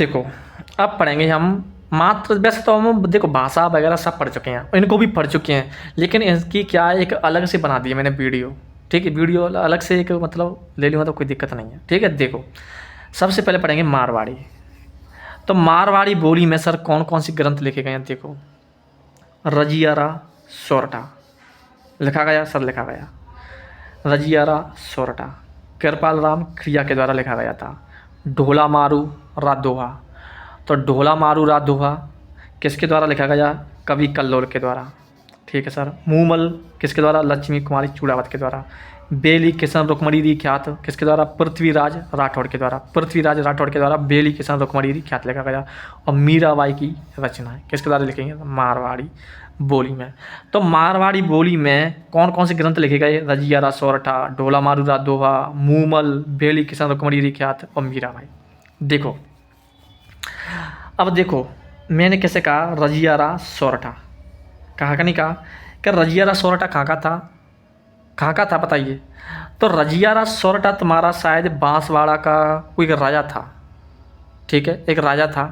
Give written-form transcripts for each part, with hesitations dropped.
देखो, अब पढ़ेंगे हम मात्र, वैसे तो हम देखो भाषा वगैरह सब पढ़ चुके हैं, इनको भी पढ़ चुके हैं, लेकिन इसकी क्या है, एक अलग से बना दी है मैंने वीडियो। ठीक है, वीडियो अलग से एक मतलब ले लूँगा तो कोई दिक्कत नहीं है। ठीक है, देखो सबसे पहले पढ़ेंगे मारवाड़ी। तो मारवाड़ी बोली में सर कौन कौन सी ग्रंथ लिखे गए हैं, देखो रजियारा सोरठा लिखा गया, सर लिखा गया रजियारा सोरठा, कृपाल राम खिड़िया के द्वारा लिखा गया था। ढोला मारू रात दोहा, तो ढोला मारू रात दोहा किसके द्वारा लिखा गया, कवि कल्लोल के द्वारा। ठीक है सर। मूमल किसके द्वारा, लक्ष्मी कुमारी चूड़ावत के द्वारा। बेली किशन रुक्मणी री ख्यात किसके द्वारा, पृथ्वीराज राठौड़ के द्वारा। पृथ्वीराज राठौड़ के द्वारा बेली किशन रुक्मणी री ख्यात लिखा गया। और मीराबाई की रचना है किसके द्वारा लिखेंगे, मारवाड़ी बोली में। तो मारवाड़ी बोली में कौन कौन से ग्रंथ लिखे गए, रजियारा सोरठा, ढोला मारू रात दोहा, मूमल, बेली किशन रुक्मणी री ख्यात और मीराबाई। देखो अब देखो मैंने कैसे कहा रजियारा सोरठा, कहाँ का नहीं कहा कि रजियारा सोरठा कहाँ का था बताइए। तो रजियारा सोरठा तुम्हारा शायद बांसवाड़ा का कोई राजा था। ठीक है, एक राजा था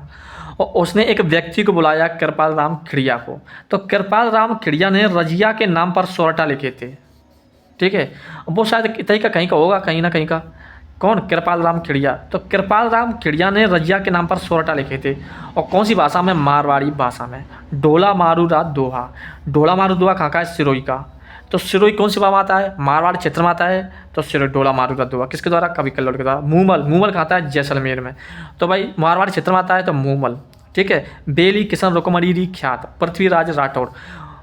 और उसने एक व्यक्ति को बुलाया कृपाल राम खिड़िया को। तो कृपाल राम खिड़िया ने रजिया के नाम पर सोरठा लिखे थे। ठीक है, वो शायद इतनी का कहीं का होगा, कहीं ना कहीं का। कौन, कृपाल राम खिड़िया। तो कृपाल राम खिड़िया ने रजिया के नाम पर सोरठा लिखे थे। और कौन सी भाषा में, मारवाड़ी भाषा में। ढोला मारू रात दोहा, ढोला मारू दोहा कहाँ का है, सिरोही का। तो सिरोही कौन सी भाषा में आता है, मारवाड़ी क्षेत्र में आता है। तो सिरोही ढोला मारू रात दोहा किसके द्वारा, कवि कल्लोल के द्वारा। मूमल, मूमल कहाँ आता है, जैसलमेर में। तो भाई मारवाड़ी क्षेत्र में आता है तो मूमल। ठीक है। बेली किशन रुक्मणी री ख्यात, पृथ्वीराज राठौड़,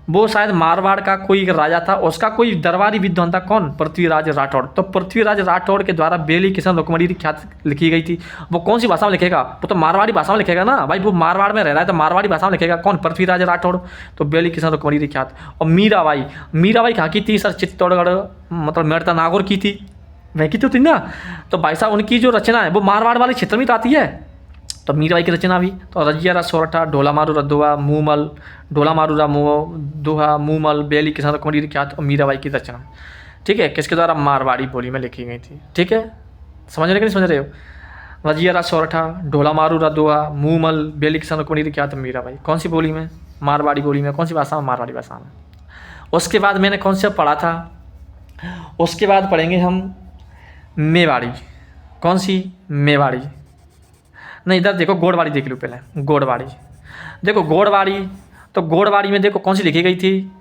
वो शायद मारवाड़ का कोई राजा था, उसका कोई दरबारी विद्वान था। कौन, पृथ्वीराज राठौड़। तो पृथ्वीराज राठौड़ के द्वारा बेली किशन रुक्मणी री ख्यात लिखी गई थी। वो कौन सी भाषा में लिखेगा, वो तो मारवाड़ी भाषा में लिखेगा ना भाई, वो मारवाड़ में रह रहा है तो मारवाड़ी भाषा में लिखेगा। कौन, पृथ्वीराज राठौड़। तो बेली किशन रुक्मणी री ख्यात। और मीराबाई, मीराबाई कहाँ की थी सर, चित्तौड़गढ़ मतलब मेड़ता नागौर की थी, वहीं की तो थी ना। तो भाई साहब उनकी जो रचना है वो मारवाड़ वाले क्षेत्र में तो आती है। तो मीराबाई की रचना भी। तो रजियारा सोरठा, ढोला मारू रात दोहा, मूमल, ढोला मारू रात दोहा, मूमल, बेली किशन रुक्मणी री ख्यात और मीराबाई की रचना। ठीक है, किसके द्वारा, मारवाड़ी बोली में लिखी गई थी। ठीक है, समझ रहे कि नहीं समझ रहे हो। रजियारा सोरठा, ढोला मारू रात दोहा, मूमल, बेली किशन रुक्मणी री ख्यात, मीराबाई। कौन सी बोली में, मारवाड़ी बोली में। कौन सी भाषा में, मारवाड़ी भाषा में। उसके बाद मैंने कौन सा पढ़ा था, उसके बाद पढ़ेंगे हम मेवाड़ी। कौन सी, मेवाड़ी नहीं, इधर देखो गोड़वाड़ी देख लो पहले, गोड़वाड़ी। देखो गोड़वाड़ी, तो गोड़वाड़ी में देखो कौन सी लिखी गई थी,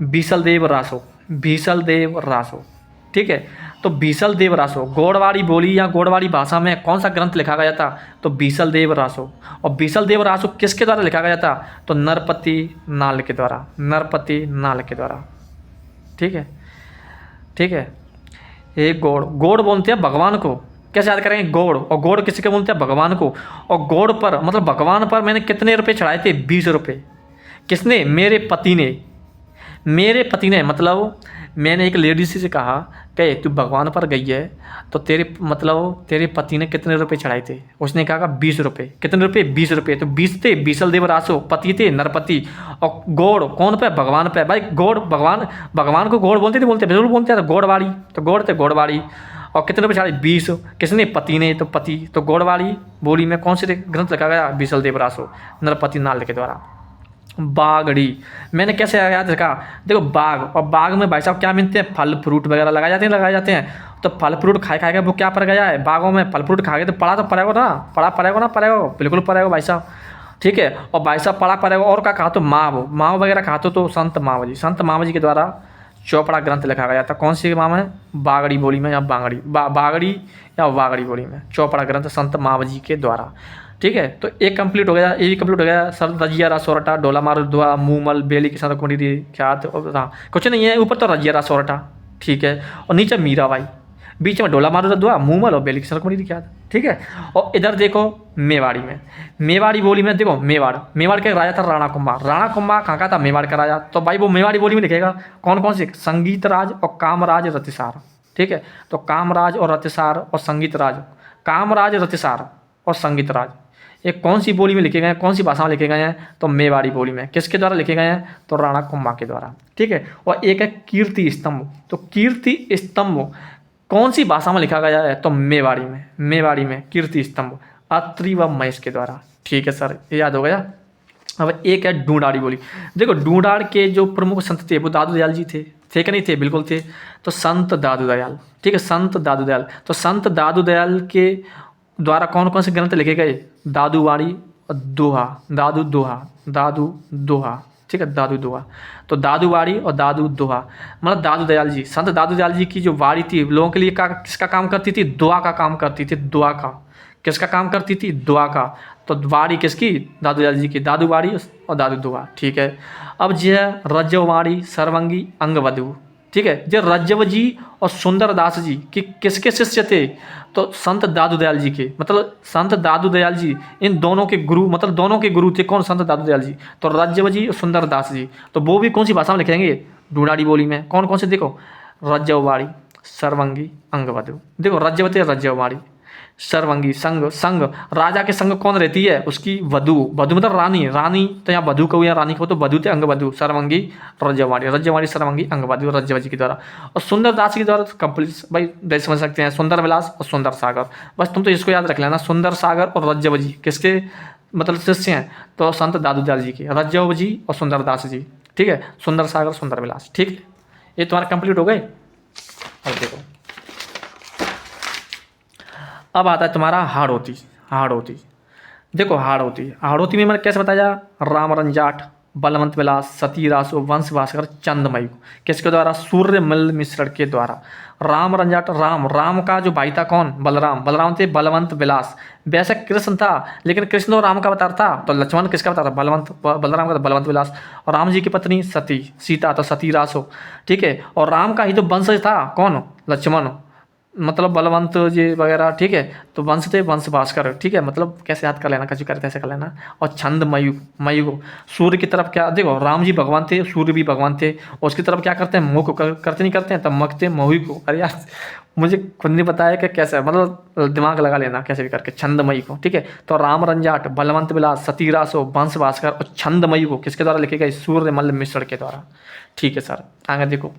बीसल देव रासो, बीसल देव रासो। ठीक है, तो बीसल देव रासो, गोड़वाड़ी बोली या गोड़वाड़ी भाषा में कौन सा ग्रंथ लिखा गया था, तो बीसल देव रासो। और बीसल देव रासो किसके द्वारा लिखा गया था, तो नरपति नाल के द्वारा, नरपति नाल के द्वारा। ठीक है, ठीक है। एक गोड़, गोड़ बोलते हैं भगवान को, कैसे याद करेंगे, गोड़। और गोड़ किसी के बोलते हैं, भगवान को। और गोड़ पर मतलब भगवान पर मैंने कितने रुपए चढ़ाए थे, 20 रुपये। किसने, मेरे पति ने, मेरे पति ने। मतलब मैंने एक लेडीज से कहा कि तू भगवान पर गई है तो तेरे मतलब तेरे पति ने कितने रुपए चढ़ाए थे। उसने कहा 20 रुपये। कितने रुपये, 20 रुपये। तो 20 थे, बीसल देव रासो, पति थे नरपति। और गोड़ कौन पे, भगवान पे। भाई गोड़ भगवान, भगवान को गोड़ बोलते थे, बोलते बिल्कुल बोलते हैं। तो गोड़वाड़ी, तो गोड़ थे गोड़वाड़ी। और कितने रुपये चढ़ाए, 20। किसने, पति ने। तो पति, तो गोड़वाड़ी बोली में कौन से ग्रंथ लिखा गया, बीसल देव रासो, नरपति नाल के द्वारा। बागड़ी, मैंने कैसे याद रखा, देखो बाग, और बाग में भाई साहब क्या मिलते हैं, फल फ्रूट वगैरह लगाए जाते हैं, लगाए जाते हैं। तो फल फ्रूट खाए खाएगा वो क्या पड़ गया है, बागों में फल फ्रूट खाएगा तो पड़ा तो पड़ेगा ना, पड़ेगा ना, पड़ेगा बिल्कुल पड़ेगा भाई साहब। ठीक है, और भाई साहब पड़ेगा। और क्या कहा, तो माव, माव वगैरह कहा तो संत माव जी, संत माव जी के द्वारा चौपड़ा ग्रंथ लिखा गया था। कौन सी माव है, बागड़ी बोली में या बागड़ी, बागड़ी या वागड़ी बोली में, चौपड़ा ग्रंथ संत माव जी के द्वारा। ठीक है, तो एक कंप्लीट हो गया, ये भी कंप्लीट हो गया। सर रजियारा सोरठा, ढोला मारू दोहा, मूमल, बेली किशन रुक्मणी री ख्यात। कुछ नहीं है, ऊपर तो रजियारा सोरठा। ठीक है, और नीचे मीराबाई, बीच में ढोला मारू दोहा, मूमल और बेली किशन रुक्मणी री ख्यात। ठीक है, और इधर देखो मेवाड़ी में, मेवाड़ी बोली में देखो मेवाड़, मेवाड़ के राजा था राणा कुंभा। राणा कुंभा कहाँ का था, मेवाड़ का राजा। तो भाई वो मेवाड़ी बोली में लिखेगा। कौन कौन से, संगीत राज और कामराज रतिसार। ठीक है, तो कामराज और रतिसार और संगीत राज, कामराज रतिसार और संगीत राज, ये कौन सी बोली में लिखे गए हैं, कौन सी भाषा में लिखे गए हैं, तो मेवाड़ी बोली में। किसके द्वारा लिखे गए हैं, तो राणा कुंभा के द्वारा। ठीक है, और एक है कीर्ति स्तंभ। तो कीर्ति स्तंभ कौन सी भाषा में लिखा गया है, तो मेवाड़ी में, मेवाड़ी में कीर्ति स्तंभ। अत्रि व महेश के द्वारा। ठीक है सर, ये याद हो गया। अब एक है ढूंढाड़ी बोली। देखो ढूंढाड़ के जो प्रमुख संत थे वो दादू दयाल जी थे कि नहीं थे? बिल्कुल थे। तो संत दादू दयाल, ठीक है, संत दादू दयाल। तो संत दादू दयाल के द्वारा कौन कौन से ग्रंथ लिखे गए? दादू वाणी और दोहा, दादू दोहा, दादू दोहा, ठीक है, दादू दोहा। तो दादू वाणी और दादू दोहा, मतलब दादू दयाल जी, संत दादू दयाल जी की जो वाणी थी लोगों के लिए किसका काम करती थी? दुआ का काम करती थी, दुआ का। किसका काम करती थी? दुआ का। तो वाणी किसकी? दादू दयाल जी की, दादू वाणी और दादू दुआ। ठीक है। अब जो है रज्जव वाणी सर्वंगी अंगवधु, ठीक है, जो रज्जव जी और सुंदर दास जी कि किसके शिष्य थे? तो संत दादू दयाल जी के, मतलब संत दादू दयाल जी इन दोनों के गुरु, मतलब दोनों के गुरु थे। कौन? संत दादू दयाल जी। तो रज्जव जी और सुंदर दास जी, तो वो भी कौन सी भाषा में लिखेंगे? ढूंढाड़ी बोली में। कौन कौन से? देखो रज्जव वाणी सर्वंगी अंगवधु। देखो रज्जव थे रज्जव वाणी, सर्वंगी संग, संग राजा के संग कौन रहती है? उसकी वधु, वधु मतलब रानी, रानी तो यहाँ वधु को या रानी को, तो वधु थे अंगवधु, सर्वंगी रज्जवाणी, रज्जवाणी सर्वंगी अंगवधु रज्जवजी के द्वारा। और सुंदर दास के द्वारा तो कंप्लीट भाई वैसे समझ सकते हैं, सुंदर विलास और सुंदर सागर। बस तुम तो इसको याद रख लेना, सुंदर सागर और रज्जवजी किसके मतलब शिष्य हैं? तो संत दादू दयाल जी के, रज्जवजी और सुंदर दास जी। ठीक है, सुंदर सागर सुंदर विलास। ठीक है, ये तुम्हारे कंप्लीट हो गए। अब देखो अब आता है तुम्हारा हाड़ौती। हाड़ौती देखो हाड़ौती, हाड़ौती में मैंने कैसे बताया? राम रंजाट, बलवंत विलास, सती रासो, वंश भास्कर, चंदमयी। किसके द्वारा? सूर्य मल मिश्रण के द्वारा। राम रंजाट, राम, राम का जो भाई था कौन? बलराम, बलराम थे बलवंत विलास। वैसे कृष्ण था लेकिन कृष्ण तो राम का अवतार था, तो लक्ष्मण किसका अवतार था? बलवंत, बलराम का था बलवंत विलास। और राम जी की पत्नी सती, सीता, तो सती रासो। ठीक है, और राम का ही तो वंशज था कौन? लक्ष्मण, मतलब बलवंत जी वगैरह। ठीक है, तो वंश थे वंश भास्कर। ठीक है, मतलब कैसे याद कर लेना, कैसे करते ऐसे कर लेना। और छंद मयु, मयु सूर्य की तरफ क्या? देखो राम जी भगवान थे, सूर्य भी भगवान थे, और उसकी तरफ क्या करते हैं? मुँह को करते नहीं करते हैं, तब मकते महुई को। अरे यार मुझे खुद नहीं पता है कि कैसे, मतलब दिमाग लगा लेना कैसे भी करके, छंदमयी को। ठीक है, तो राम रंजाट, बलवंत विलास, सती रासो, वंश भास्कर और छंदमयी को किसके द्वारा लिखे गए? सूर्य मल्ल मिश्रण के द्वारा। ठीक है सर, आगे देखो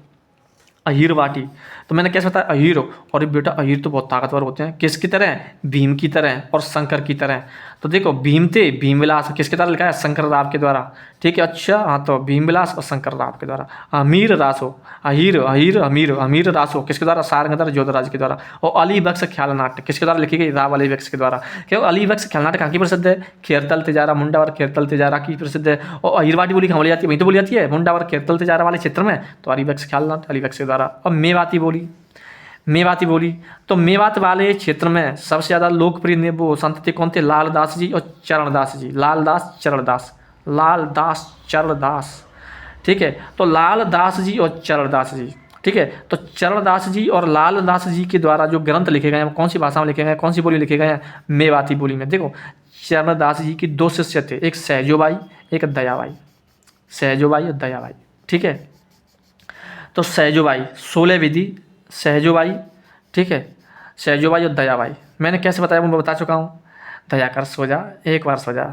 अहीर वाटी। तो मैंने कैसे बताया? अहीर, और बेटा अहीर तो बहुत ताकतवर होते हैं, किसकी तरह? भीम की तरह और शंकर की तरह। तो देखो भीम थे, भीम विलास किसके द्वारा लिखा है? शंकर राव के द्वारा। ठीक है, अच्छा हाँ, तो भीम विलास और शंकर राव के द्वारा। अमीर रासो, अहीर, अहीर, अमीर, अमीर रासो किसके द्वारा? सारंगधर जोधराज के द्वारा। और अली बख्श ख्याल नाट्य किसके द्वारा लिखी गई? राव अली बख्श के द्वारा। क्यों? अली बख्श ख्याल नाट्य कहाँ की प्रसिद्ध है? खेरतल तिजारा, मुंडावर खेरतल तिजारा की प्रसिद्ध है। और अहीर वाटी बोली कहाँ बोली जाती है? वहीं तो बोली जाती है, मुंडावर खेरतल तिजारा वाले क्षेत्र में। तो अली बख्श ख्याल नाट्य अली बख्श के द्वारा। और मेवाती बोली, मेवाती बोली, तो मेवात वाले क्षेत्र में सबसे ज़्यादा लोकप्रिय वो संत थे कौन थे? लालदास जी और चरणदास जी। लालदास चरणदास, लालदास चरणदास। ठीक है, तो लालदास जी और चरणदास जी। ठीक है, तो चरणदास जी और लालदास जी के द्वारा जो ग्रंथ लिखे गए हैं वो कौन सी भाषा में लिखे गए हैं? कौन सी बोली लिखे गए हैं? मेवाती बोली में। देखो चरणदास जी की दो शिष्य थे, एक सहजोबाई एक दयाबाई, सहजोबाई और दयाबाई। ठीक है, तो सहजोबाई 16 विधि, सहजोबाई, ठीक है, सहजोबाई और दयाबाई। मैंने कैसे बताया मैं बता चुका हूँ। दया कर सो जा, एक बार सो जा,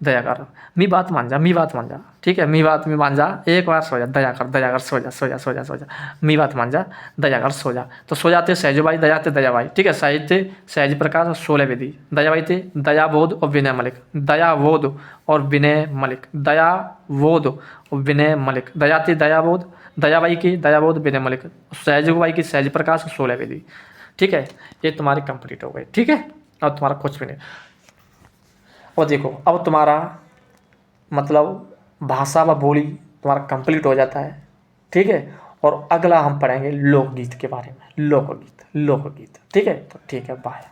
दया कर, मी बात मान जा, मी बात मान जा। ठीक है, मी बात में मान जा, एक बार सो जा, दया कर सो जा, सो जा, सो जा, सो जा, मी बात मान जा, दया कर सो जा। तो सो जाते सहजोबाई, दयाते दयाबाई। ठीक है, साहित्य सहज प्रकाश और 16 विधि। दयाबाई थे दयाबोध और विनय मलिक, दयाबोध और विनय मलिक, दयाबोध और विनय मलिक। दयाते दयाबोध, दयाबाई की दयाबोध, विनय मलिक। सहजबाई की सहज प्रकाश और 16 विधि। ठीक है, ये तुम्हारी कंप्लीट हो गई। ठीक है, अब तुम्हारा कुछ भी नहीं। और देखो अब तुम्हारा मतलब भाषा व बोली तुम्हारा कंप्लीट हो जाता है। ठीक है, और अगला हम पढ़ेंगे लोकगीत के बारे में, लोकगीत, लोकगीत। ठीक है, तो ठीक है, बाय।